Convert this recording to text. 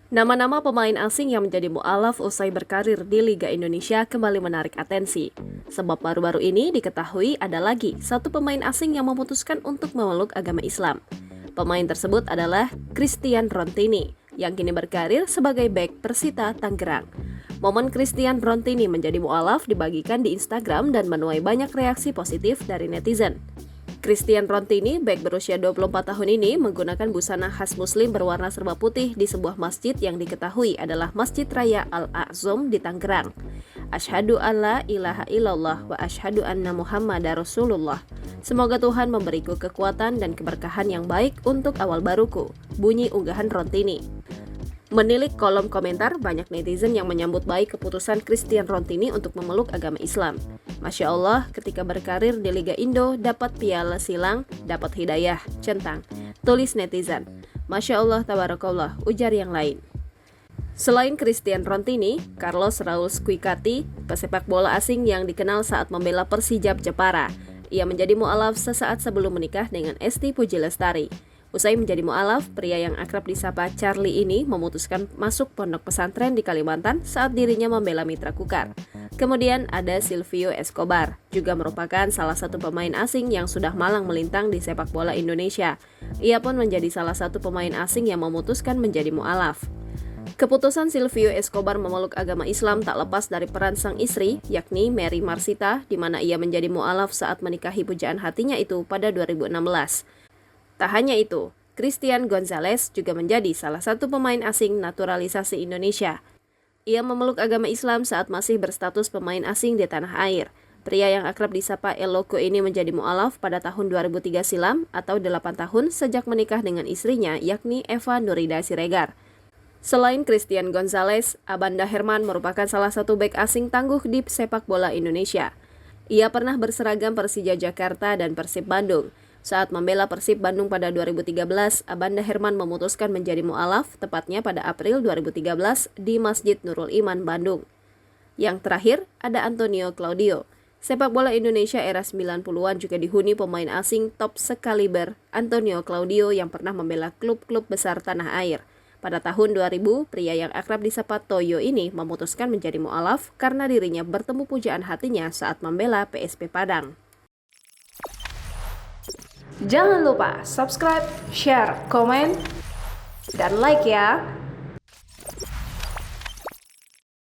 Nama-nama pemain asing yang menjadi mu'alaf usai berkarir di Liga Indonesia kembali menarik atensi. Sebab baru-baru ini diketahui ada lagi satu pemain asing yang memutuskan untuk memeluk agama Islam. Pemain tersebut adalah Christian Rontini, yang kini berkarir sebagai bek Persita Tangerang. Momen Christian Rontini menjadi mu'alaf dibagikan di Instagram dan menuai banyak reaksi positif dari netizen. Christian Rontini, bek berusia 24 tahun ini, menggunakan busana khas muslim berwarna serba putih di sebuah masjid yang diketahui adalah Masjid Raya Al-A'zam di Tangerang. Asyhadu alla ilaha illallah wa asyhadu anna Muhammadar Rasulullah. Semoga Tuhan memberiku kekuatan dan keberkahan yang baik untuk awal baruku, bunyi unggahan Rontini. Menilik kolom komentar, banyak netizen yang menyambut baik keputusan Christian Rontini untuk memeluk agama Islam. Masya Allah, ketika berkarir di Liga Indo, dapat piala silang, dapat hidayah, centang. Tulis netizen. Masya Allah, tabarakallah, ujar yang lain. Selain Christian Rontini, Carlos Raul Squicati, pesepak bola asing yang dikenal saat membela Persijap Jepara. Ia menjadi mu'alaf sesaat sebelum menikah dengan Esti Puji Lestari. Usai menjadi mu'alaf, pria yang akrab disapa Charlie ini memutuskan masuk pondok pesantren di Kalimantan saat dirinya membela Mitra Kukar. Kemudian ada Silvio Escobar, juga merupakan salah satu pemain asing yang sudah malang melintang di sepak bola Indonesia. Ia pun menjadi salah satu pemain asing yang memutuskan menjadi mu'alaf. Keputusan Silvio Escobar memeluk agama Islam tak lepas dari peran sang istri, yakni Mary Marsita, di mana ia menjadi mu'alaf saat menikahi pujaan hatinya itu pada 2016. Tak hanya itu, Christian Gonzalez juga menjadi salah satu pemain asing naturalisasi Indonesia. Ia memeluk agama Islam saat masih berstatus pemain asing di tanah air. Pria yang akrab disapa El Loco ini menjadi mu'alaf pada tahun 2003 silam atau 8 tahun sejak menikah dengan istrinya, yakni Eva Nurida Siregar. Selain Christian Gonzalez, Abanda Herman merupakan salah satu bek asing tangguh di sepak bola Indonesia. Ia pernah berseragam Persija Jakarta dan Persib Bandung. Saat membela Persib Bandung pada 2013, Abanda Herman memutuskan menjadi mu'alaf, tepatnya pada April 2013 di Masjid Nurul Iman, Bandung. Yang terakhir, ada Antonio Claudio. Sepak bola Indonesia era 90-an juga dihuni pemain asing top sekaliber Antonio Claudio yang pernah membela klub-klub besar tanah air. Pada tahun 2000, pria yang akrab disapa Toyo ini memutuskan menjadi mu'alaf karena dirinya bertemu pujaan hatinya saat membela PSP Padang. Jangan lupa subscribe, share, komen, dan like ya!